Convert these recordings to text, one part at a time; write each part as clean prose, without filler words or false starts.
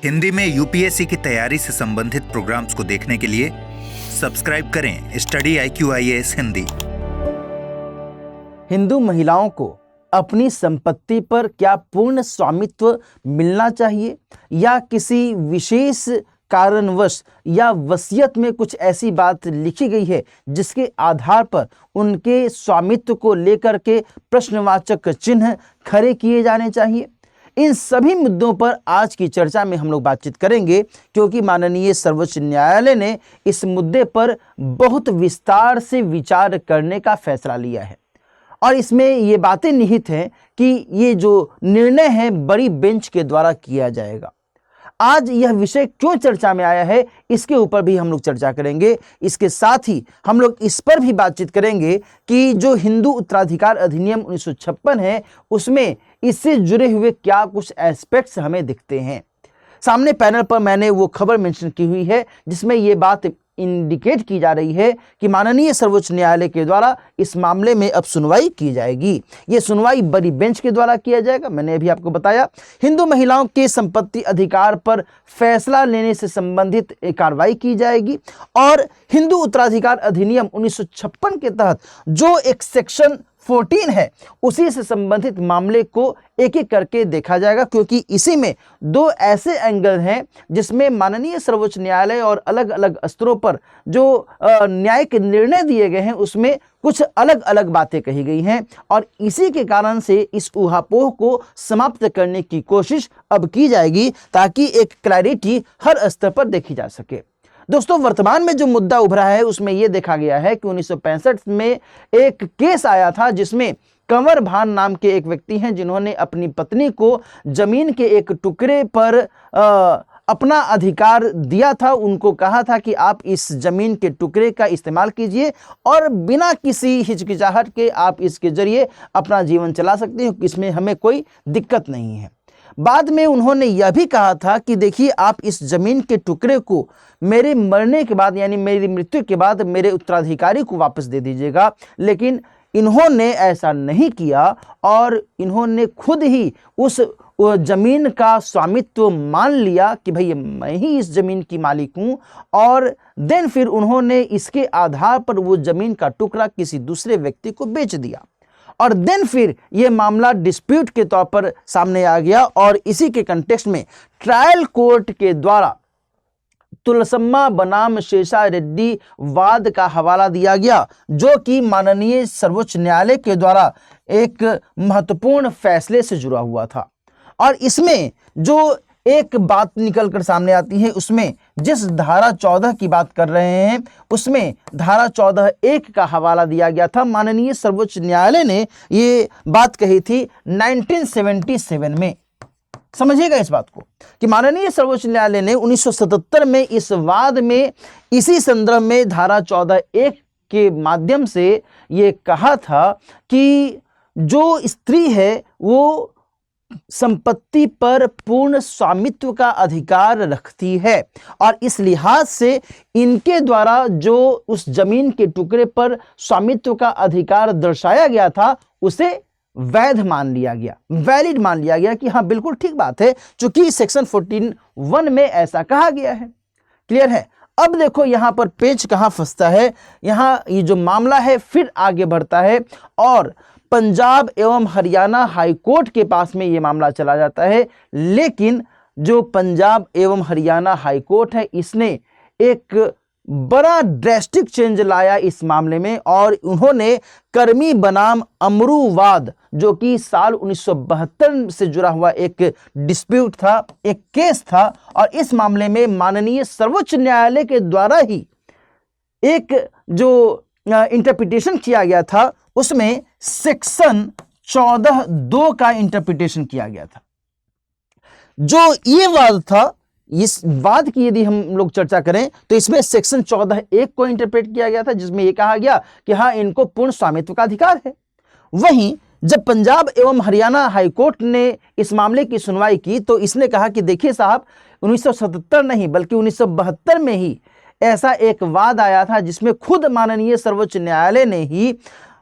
हिंदी में यूपीएससी की तैयारी से संबंधित प्रोग्राम्स को देखने के लिए सब्सक्राइब करें स्टडी IQIAS हिंदी। हिंदू महिलाओं को अपनी संपत्ति पर क्या पूर्ण स्वामित्व मिलना चाहिए या किसी विशेष कारणवश या वसीयत में कुछ ऐसी बात लिखी गई है जिसके आधार पर उनके स्वामित्व को लेकर के प्रश्नवाचक चिन्ह खड़े किए जाने चाहिए। इन सभी मुद्दों पर आज की चर्चा में हम लोग बातचीत करेंगे, क्योंकि माननीय सर्वोच्च न्यायालय ने इस मुद्दे पर बहुत विस्तार से विचार करने का फैसला लिया है और इसमें ये बातें निहित हैं कि ये जो निर्णय है बड़ी बेंच के द्वारा किया जाएगा। आज यह विषय क्यों चर्चा में आया है इसके ऊपर भी हम लोग चर्चा करेंगे। इसके साथ ही हम लोग इस पर भी बातचीत करेंगे कि जो हिंदू उत्तराधिकार अधिनियम 1956 है उसमें इससे जुड़े हुए क्या कुछ एस्पेक्ट्स हमें दिखते हैं। सामने पैनल पर मैंने वो खबर मेंशन की हुई है जिसमें ये बात इंडिकेट की जा रही है कि माननीय सर्वोच्च न्यायालय के द्वारा इस मामले में अब सुनवाई की जाएगी। ये सुनवाई बड़ी बेंच के द्वारा किया जाएगा। मैंने अभी आपको बताया हिंदू महिलाओं के संपत्ति अधिकार पर फैसला लेने से संबंधित कार्रवाई की जाएगी और हिंदू उत्तराधिकार अधिनियम 1956 के तहत जो एक सेक्शन 14 है उसी से संबंधित मामले को एक एक करके देखा जाएगा, क्योंकि इसी में दो ऐसे एंगल हैं जिसमें माननीय सर्वोच्च न्यायालय और अलग अलग स्तरों पर जो न्यायिक निर्णय दिए गए हैं उसमें कुछ अलग अलग बातें कही गई हैं और इसी के कारण से इस ऊहापोह को समाप्त करने की कोशिश अब की जाएगी ताकि एक क्लैरिटी हर स्तर पर देखी जा सके। दोस्तों, वर्तमान में जो मुद्दा उभरा है उसमें यह देखा गया है कि 1965 में एक केस आया था जिसमें कंवर भान नाम के एक व्यक्ति हैं जिन्होंने अपनी पत्नी को जमीन के एक टुकड़े पर अपना अधिकार दिया था। उनको कहा था कि आप इस जमीन के टुकड़े का इस्तेमाल कीजिए और बिना किसी हिचकिचाहट के आप इसके जरिए अपना जीवन चला सकते हैं, इसमें हमें कोई दिक्कत नहीं है। बाद में उन्होंने यह भी कहा था कि देखिए आप इस जमीन के टुकड़े को मेरे मरने के बाद यानी मेरी मृत्यु के बाद मेरे उत्तराधिकारी को वापस दे दीजिएगा, लेकिन इन्होंने ऐसा नहीं किया और इन्होंने खुद ही उस जमीन का स्वामित्व मान लिया कि भाई मैं ही इस जमीन की मालिक हूं और देन फिर उन्होंने इसके आधार पर वो जमीन का टुकड़ा किसी दूसरे व्यक्ति को बेच दिया और देन फिर ये मामला डिस्प्यूट के तौर पर सामने आ गया और इसी के कंटेक्स्ट में ट्रायल कोर्ट के द्वारा तुलसम्मा बनाम शेषा रेड्डी वाद का हवाला दिया गया, जो कि माननीय सर्वोच्च न्यायालय के द्वारा एक महत्वपूर्ण फैसले से जुड़ा हुआ था। और इसमें जो एक बात निकल कर सामने आती है उसमें जिस धारा 14 की बात कर रहे हैं उसमें धारा 14(1) का हवाला दिया गया था। माननीय सर्वोच्च न्यायालय ने ये बात कही थी 1977 में। समझिएगा इस बात को कि माननीय सर्वोच्च न्यायालय ने 1977 में इस वाद में इसी संदर्भ में धारा 14(1) के माध्यम से ये कहा था कि जो स्त्री है वो संपत्ति पर पूर्ण स्वामित्व का अधिकार रखती है और इस लिहाज से इनके द्वारा जो उस जमीन के टुकड़े पर स्वामित्व का अधिकार दर्शाया गया था उसे वैध मान लिया गया, वैलिड मान लिया गया कि हाँ बिल्कुल ठीक बात है, चूंकि सेक्शन 14(1) में ऐसा कहा गया है। क्लियर है। अब देखो यहां पर पेच कहां फंसता है। यहां ये जो मामला है फिर आगे बढ़ता है और पंजाब एवं हरियाणा हाई कोर्ट के पास में ये मामला चला जाता है, लेकिन जो पंजाब एवं हरियाणा हाई कोर्ट है इसने एक बड़ा ड्रेस्टिक चेंज लाया इस मामले में और उन्होंने कर्मी बनाम अमरूवाद, जो कि साल 1972 से जुड़ा हुआ एक डिस्प्यूट था, एक केस था और इस मामले में माननीय सर्वोच्च न्यायालय के द्वारा ही एक जो इंटरप्रिटेशन किया गया था उसमें सेक्शन 14(2) का इंटरप्रिटेशन किया गया था। जो ये वाद था, इस वाद की यदि हम लोग चर्चा करें तो इसमें सेक्शन 14(1) को इंटरप्रेट किया गया था जिसमें यह कहा गया कि हाँ इनको पूर्ण स्वामित्व का अधिकार है। वहीं जब पंजाब एवं हरियाणा हाईकोर्ट ने इस मामले की सुनवाई की तो इसने कहा कि देखिए साहब 1977 नहीं बल्कि 1972 में ही ऐसा एक वाद आया था जिसमें खुद माननीय सर्वोच्च न्यायालय ने ही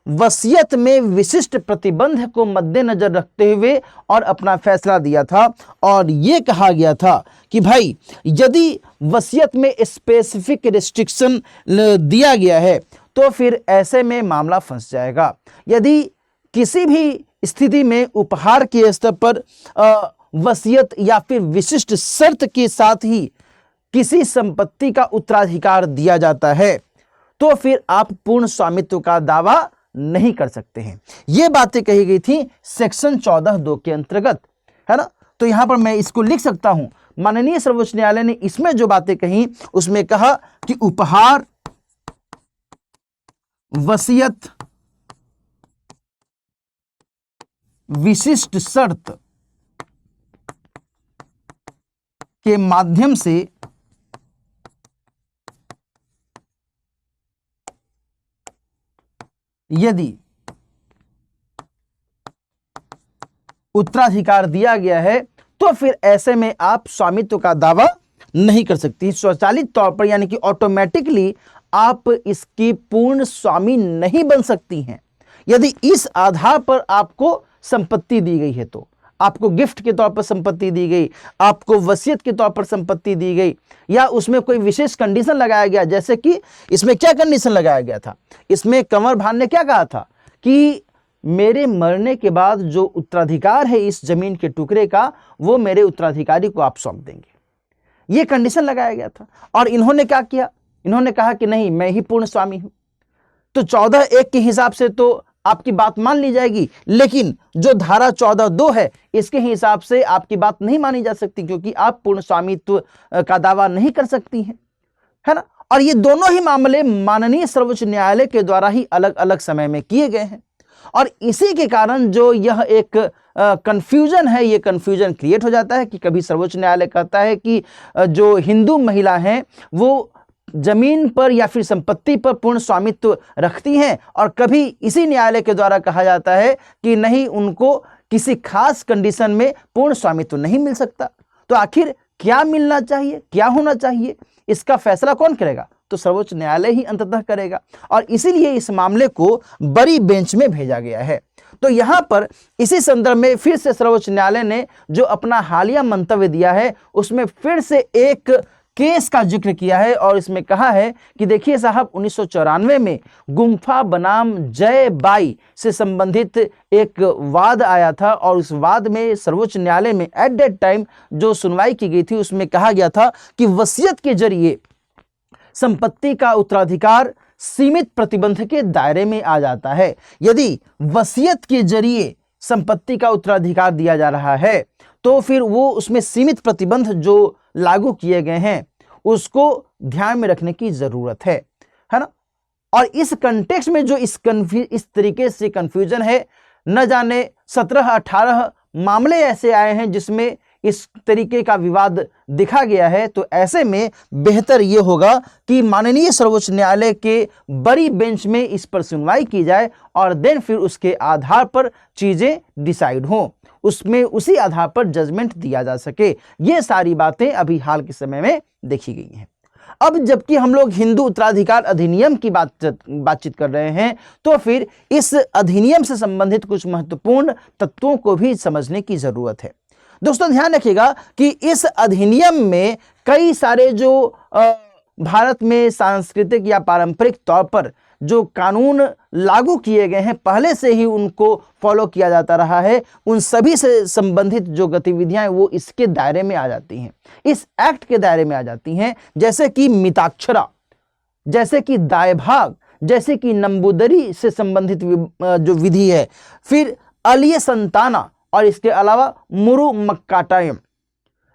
वसीयत में विशिष्ट प्रतिबंध को मद्देनजर रखते हुए और अपना फैसला दिया था। और ये कहा गया था कि भाई यदि वसीयत में स्पेसिफिक रिस्ट्रिक्शन दिया गया है तो फिर ऐसे में मामला फंस जाएगा। यदि किसी भी स्थिति में उपहार के स्तर पर वसीयत या फिर विशिष्ट शर्त के साथ ही किसी संपत्ति का उत्तराधिकार दिया जाता है तो फिर आप पूर्ण स्वामित्व का दावा नहीं कर सकते हैं। ये बातें कही गई थी सेक्शन 14(2) के अंतर्गत, है ना। तो यहां पर मैं इसको लिख सकता हूं, माननीय सर्वोच्च न्यायालय ने इसमें जो बातें कही उसमें कहा कि उपहार, वसीयत, विशिष्ट शर्त के माध्यम से यदि उत्तराधिकार दिया गया है तो फिर ऐसे में आप स्वामित्व का दावा नहीं कर सकती। स्वचालित तौर पर यानी कि ऑटोमेटिकली आप इसकी पूर्ण स्वामी नहीं बन सकती हैं। यदि इस आधार पर आपको संपत्ति दी गई है, तो आपको गिफ्ट के तौर पर संपत्ति दी गई, आपको वसीयत के तौर पर संपत्ति दी गई, या उसमें कोई विशेष कंडीशन लगाया गया, जैसे कि इसमें क्या कंडीशन लगाया गया था, इसमें कंवर भान ने क्या कहा था कि मेरे मरने के बाद जो उत्तराधिकार है इस जमीन के टुकड़े का वो मेरे उत्तराधिकारी को आप सौंप देंगे। ये कंडीशन लगाया गया था और इन्होंने क्या किया, इन्होंने कहा कि नहीं, मैं ही पूर्ण स्वामी हूं। तो 14(1) के हिसाब से तो आपकी बात मान ली जाएगी, लेकिन जो धारा 14(2) है इसके हिसाब से आपकी बात नहीं मानी जा सकती, क्योंकि आप पूर्ण स्वामित्व का दावा नहीं कर सकती हैं, है ना। और ये दोनों ही मामले माननीय सर्वोच्च न्यायालय के द्वारा ही अलग अलग समय में किए गए हैं और इसी के कारण जो यह एक कंफ्यूजन है, ये कंफ्यूजन क्रिएट हो जाता है कि कभी सर्वोच्च न्यायालय कहता है कि जो हिंदू महिला हैं वो जमीन पर या फिर संपत्ति पर पूर्ण स्वामित्व रखती हैं, और कभी इसी न्यायालय के द्वारा कहा जाता है कि नहीं, उनको किसी खास कंडीशन में पूर्ण स्वामित्व नहीं मिल सकता। तो आखिर क्या मिलना चाहिए, क्या होना चाहिए, इसका फैसला कौन करेगा? तो सर्वोच्च न्यायालय ही अंततः करेगा और इसीलिए इस मामले को बड़ी बेंच में भेजा गया है। तो यहां पर इसी संदर्भ में फिर से सर्वोच्च न्यायालय ने जो अपना हालिया मंतव्य दिया है उसमें फिर से एक केस का जिक्र किया है और इसमें कहा है कि देखिए साहब, 1994 में गुम्फा बनाम जय बाई से संबंधित एक वाद आया था और उस वाद में सर्वोच्च न्यायालय में एट दैट टाइम जो सुनवाई की गई थी उसमें कहा गया था कि वसीयत के जरिए संपत्ति का उत्तराधिकार सीमित प्रतिबंध के दायरे में आ जाता है। यदि वसीयत के जरिए संपत्ति का उत्तराधिकार दिया जा रहा है तो फिर वो उसमें सीमित प्रतिबंध जो लागू किए गए हैं उसको ध्यान में रखने की जरूरत है ना। और इस कंटेक्स्ट में जो इस तरीके से कंफ्यूजन है, न जाने 17-18 मामले ऐसे आए हैं जिसमें इस तरीके का विवाद दिखा गया है। तो ऐसे में बेहतर ये होगा कि माननीय सर्वोच्च न्यायालय के बड़ी बेंच में इस पर सुनवाई की जाए और देन फिर उसके आधार पर चीजें डिसाइड हों, उसमें उसी आधार पर जजमेंट दिया जा सके। ये सारी बातें अभी हाल के समय में देखी गई हैं। अब जबकि हम लोग हिंदू उत्तराधिकार अधिनियम की बातचीत कर रहे हैं तो फिर इस अधिनियम से संबंधित कुछ महत्वपूर्ण तत्वों को भी समझने की जरूरत है। दोस्तों ध्यान रखिएगा कि इस अधिनियम में कई सारे जो भारत में सांस्कृतिक या पारंपरिक तौर पर जो कानून लागू किए गए हैं, पहले से ही उनको फॉलो किया जाता रहा है, उन सभी से संबंधित जो गतिविधियां हैं वो इसके दायरे में आ जाती हैं, इस एक्ट के दायरे में आ जाती हैं। जैसे कि मिताक्षरा, जैसे कि दायभाग, जैसे कि नंबूदरी से संबंधित जो विधि है, फिर अलिय संताना और इसके अलावा मुरु मक्काटायम।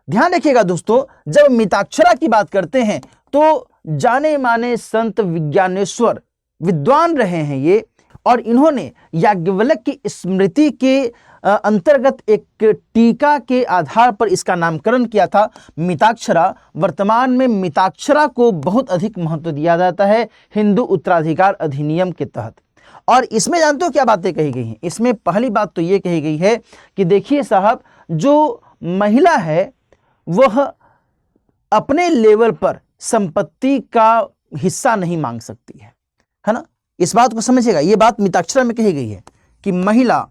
ध्यान रखिएगा दोस्तों, जब मिताक्षरा की बात करते हैं तो जाने माने संत विज्ञानेश्वर विद्वान रहे हैं ये, और इन्होंने याज्ञवल्क्य की स्मृति के अंतर्गत एक टीका के आधार पर इसका नामकरण किया था मिताक्षरा। वर्तमान में मिताक्षरा को बहुत अधिक महत्व दिया जाता है हिंदू उत्तराधिकार अधिनियम के तहत। और इसमें जानते हो क्या बातें कही गई हैं? इसमें पहली बात तो ये कही गई है कि देखिए साहब, जो महिला है वह अपने लेवल पर संपत्ति का हिस्सा नहीं मांग सकती है ना। इस बात को समझिएगा, ये बात मिताक्षरा में कही गई है कि महिला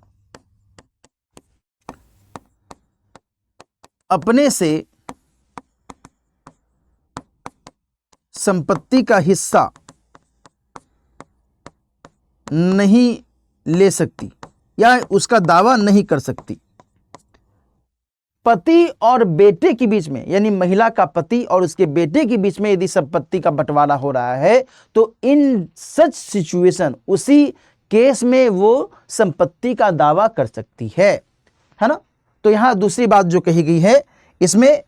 अपने से संपत्ति का हिस्सा नहीं ले सकती या उसका दावा नहीं कर सकती। पति और बेटे के बीच में, यानी महिला का पति और उसके बेटे के बीच में यदि संपत्ति का बंटवारा हो रहा है तो इन सच सिचुएशन, उसी केस में वो संपत्ति का दावा कर सकती है ना। तो यहां दूसरी बात जो कही गई है इसमें,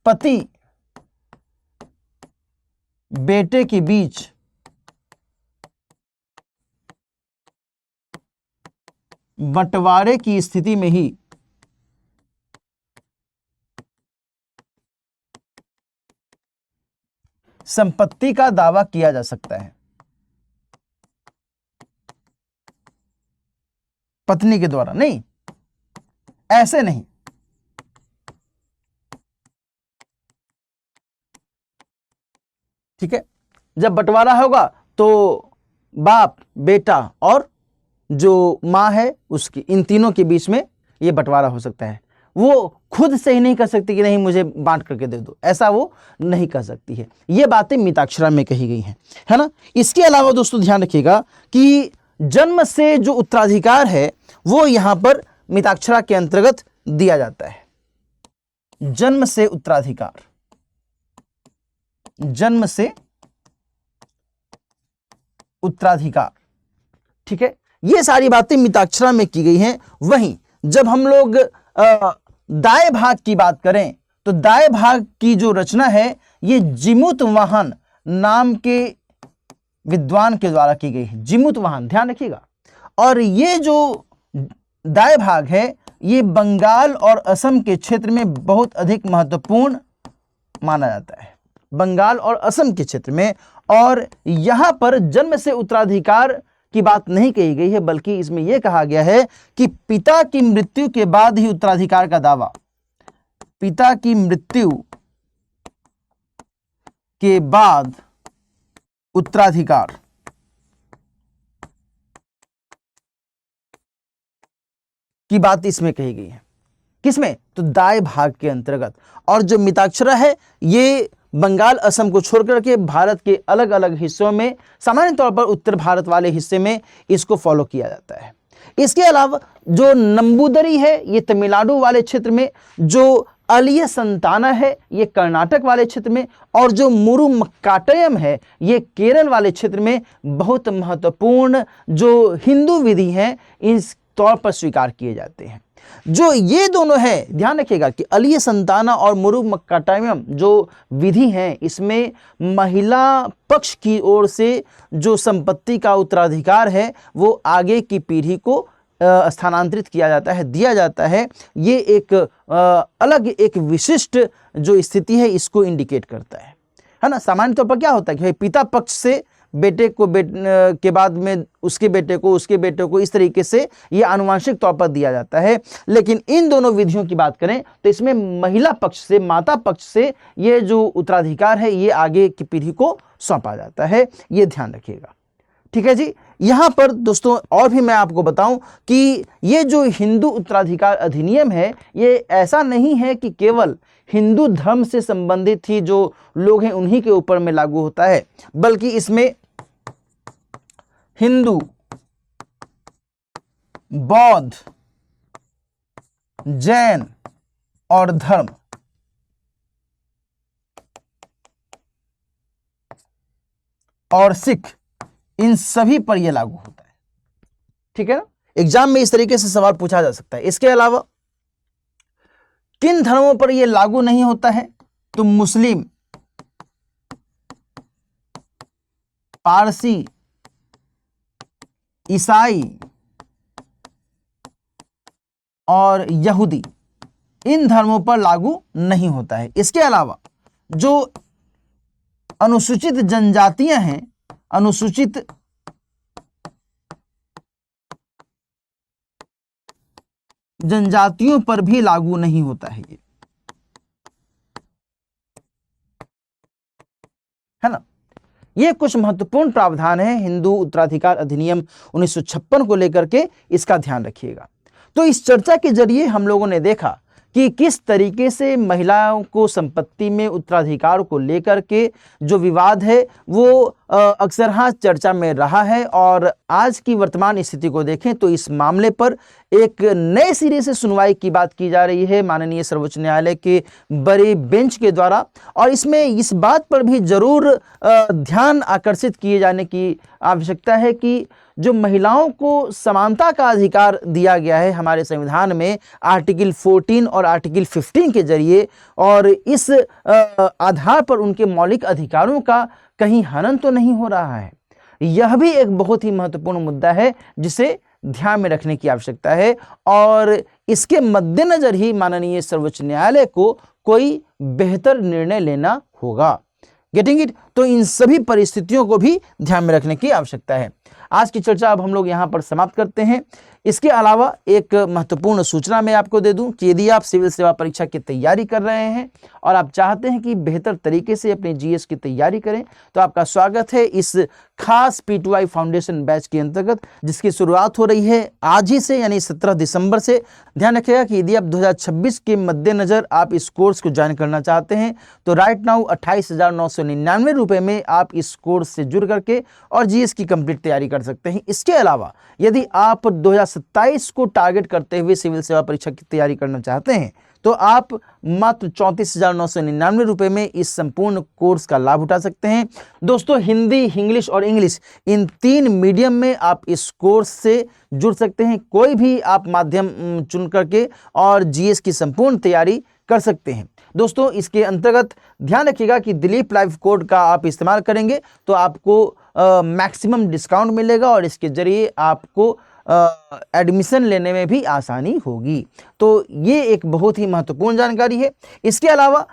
पति बेटे के बीच बंटवारे की स्थिति में ही संपत्ति का दावा किया जा सकता है, पत्नी के द्वारा नहीं, ऐसे नहीं। ठीक है, जब बंटवारा होगा तो बाप, बेटा और जो मां है उसकी, इन तीनों के बीच में ये बंटवारा हो सकता है। वो खुद से ही नहीं कर सकती कि नहीं मुझे बांट करके दे दो, ऐसा वो नहीं कर सकती है। ये बातें मिताक्षरा में कही गई हैं, है ना। इसके अलावा दोस्तों ध्यान रखिएगा कि जन्म से जो उत्तराधिकार है वो यहां पर मिताक्षरा के अंतर्गत दिया जाता है। जन्म से उत्तराधिकार, जन्म से उत्तराधिकार, ठीक है, ये सारी बातें मिताक्षरा में की गई हैं। वहीं जब हम लोग दाएं भाग की बात करें तो दाएं भाग की जो रचना है ये जिमुत वाहन नाम के विद्वान के द्वारा की गई है। जिमुत वाहन, ध्यान रखिएगा। और ये जो दाएं भाग है ये बंगाल और असम के क्षेत्र में बहुत अधिक महत्वपूर्ण माना जाता है, बंगाल और असम के क्षेत्र में। और यहां पर जन्म से उत्तराधिकार की बात नहीं कही गई है, बल्कि इसमें यह कहा गया है कि पिता की मृत्यु के बाद ही उत्तराधिकार का दावा, पिता की मृत्यु के बाद उत्तराधिकार की बात इसमें कही गई है। किसमें? तो दाएं भाग के अंतर्गत। और जो मिताक्षरा है ये बंगाल असम को छोड़कर के भारत के अलग अलग हिस्सों में, सामान्य तौर पर उत्तर भारत वाले हिस्से में इसको फॉलो किया जाता है। इसके अलावा जो नंबूदरी है ये तमिलनाडु वाले क्षेत्र में, जो अलिय संताना है ये कर्नाटक वाले क्षेत्र में, और जो मुरुमक्काटयम है ये केरल वाले क्षेत्र में बहुत महत्वपूर्ण जो हिंदू विधि हैं इस तौर पर स्वीकार किए जाते हैं। जो ये दोनों है, ध्यान रखिएगा कि अलिय संताना और मुरुमक्काटयम जो विधि है इसमें महिला पक्ष की ओर से जो संपत्ति का उत्तराधिकार है वो आगे की पीढ़ी को स्थानांतरित किया जाता है, दिया जाता है। ये एक अलग एक विशिष्ट जो स्थिति है इसको इंडिकेट करता है ना। सामान्य तौर पर क्या होता है कि पिता पक्ष से बेटे को के बाद में उसके बेटे को इस तरीके से ये आनुवंशिक तौर पर दिया जाता है। लेकिन इन दोनों विधियों की बात करें तो इसमें महिला पक्ष से, माता पक्ष से ये जो उत्तराधिकार है ये आगे की पीढ़ी को सौंपा जाता है, ये ध्यान रखिएगा। ठीक है जी। यहां पर दोस्तों और भी मैं आपको बताऊं कि ये जो हिंदू उत्तराधिकार अधिनियम है ये ऐसा नहीं है कि केवल हिंदू धर्म से संबंधित ही जो लोग हैं उन्हीं के ऊपर में लागू होता है, बल्कि इसमें हिंदू, बौद्ध, जैन और धर्म और सिख, इन सभी पर यह लागू होता है। ठीक है ना। एग्जाम में इस तरीके से सवाल पूछा जा सकता है। इसके अलावा किन धर्मों पर यह लागू नहीं होता है? तो मुस्लिम, पारसी, ईसाई और यहूदी, इन धर्मों पर लागू नहीं होता है। इसके अलावा जो अनुसूचित जनजातियां हैं, अनुसूचित जनजातियों पर भी लागू नहीं होता है ये, है ना। ये कुछ महत्वपूर्ण प्रावधान है हिंदू उत्तराधिकार अधिनियम 1956 को लेकर के, इसका ध्यान रखिएगा। तो इस चर्चा के जरिए हम लोगों ने देखा कि किस तरीके से महिलाओं को संपत्ति में उत्तराधिकार को लेकर के जो विवाद है वो अक्सर चर्चा में रहा है, और आज की वर्तमान स्थिति को देखें तो इस मामले पर एक नए सिरे से सुनवाई की बात की जा रही है माननीय सर्वोच्च न्यायालय के बड़े बेंच के द्वारा। और इसमें इस बात पर भी जरूर ध्यान आकर्षित किए जाने की आवश्यकता है कि जो महिलाओं को समानता का अधिकार दिया गया है हमारे संविधान में आर्टिकल 14 और आर्टिकल 15 के जरिए, और इस आधार पर उनके मौलिक अधिकारों का कहीं हनन तो नहीं हो रहा है। यह भी एक बहुत ही महत्वपूर्ण मुद्दा है जिसे ध्यान में रखने की आवश्यकता है, और इसके मद्देनजर ही माननीय सर्वोच्च न्यायालय को कोई बेहतर निर्णय लेना होगा। Getting it? तो इन सभी परिस्थितियों को भी ध्यान में रखने की आवश्यकता है। आज की चर्चा अब हम लोग यहाँ पर समाप्त करते हैं। इसके अलावा एक महत्वपूर्ण सूचना मैं आपको दे दूं कि यदि आप सिविल सेवा परीक्षा की तैयारी कर रहे हैं और आप चाहते हैं कि बेहतर तरीके से अपनी जीएस की तैयारी करें, तो आपका स्वागत है इस खास P2I फाउंडेशन बैच के अंतर्गत, जिसकी शुरुआत हो रही है आज ही से, यानी 17 दिसंबर से। ध्यान रखिएगा कि यदि आप 2026 के मद्देनजर आप इस कोर्स को ज्वाइन करना चाहते हैं तो राइट नाउ 28,999 रुपये में आप इस कोर्स से जुड़ करके और जीएस की कंप्लीट तैयारी कर सकते हैं। इसके अलावा यदि आप 2027 को टारगेट करते हुए सिविल सेवा परीक्षा की तैयारी करना चाहते हैं तो आप मात्र 34,999 रुपये में इस संपूर्ण कोर्स का लाभ उठा सकते हैं। दोस्तों, हिंदी, इंग्लिश और इंग्लिश इन 3 मीडियम में आप इस कोर्स से जुड़ सकते हैं। कोई भी आप माध्यम चुन करके और जीएस की संपूर्ण तैयारी कर सकते हैं। दोस्तों, इसके अंतर्गत ध्यान रखिएगा कि दिलीप लाइव कोड का आप इस्तेमाल करेंगे तो आपको मैक्सिमम डिस्काउंट मिलेगा और इसके जरिए आपको एडमिशन लेने में भी आसानी होगी। तो ये एक बहुत ही महत्वपूर्ण जानकारी है। इसके अलावा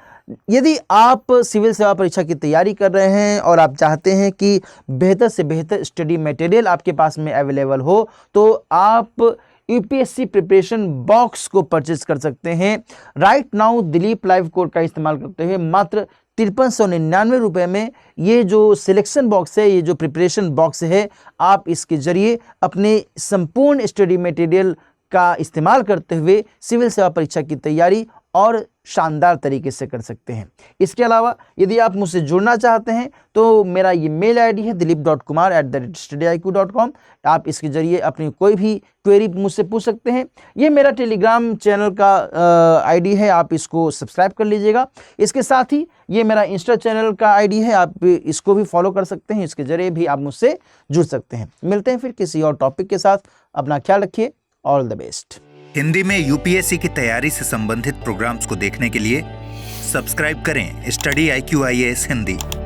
यदि आप सिविल सेवा परीक्षा की तैयारी कर रहे हैं और आप चाहते हैं कि बेहतर से बेहतर स्टडी मटेरियल आपके पास में अवेलेबल हो, तो आप यूपीएससी प्रिपरेशन बॉक्स को परचेज कर सकते हैं। Right now Dilip live code का इस्तेमाल करते हुए मात्र 5399 रुपये में ये जो सिलेक्शन बॉक्स है, ये जो प्रिपरेशन बॉक्स है, आप इसके जरिए अपने संपूर्ण स्टडी मटेरियल का इस्तेमाल करते हुए सिविल सेवा परीक्षा की तैयारी और शानदार तरीके से कर सकते हैं। इसके अलावा यदि आप मुझसे जुड़ना चाहते हैं तो मेरा ये मेल आईडी है dilip.kumar@studiiq.com। आप इसके जरिए अपनी कोई भी क्वेरी मुझसे पूछ सकते हैं। ये मेरा टेलीग्राम चैनल का आईडी है, आप इसको सब्सक्राइब कर लीजिएगा। इसके साथ ही ये मेरा इंस्टा चैनल का आईडी है, आप इसको भी फॉलो कर सकते हैं। इसके जरिए भी आप मुझसे जुड़ सकते हैं। मिलते हैं फिर किसी और टॉपिक के साथ। अपना ख्याल रखिए। All the best. हिंदी में यूपीएससी की तैयारी से संबंधित प्रोग्राम्स को देखने के लिए सब्सक्राइब करें स्टडी IQ IAS हिंदी।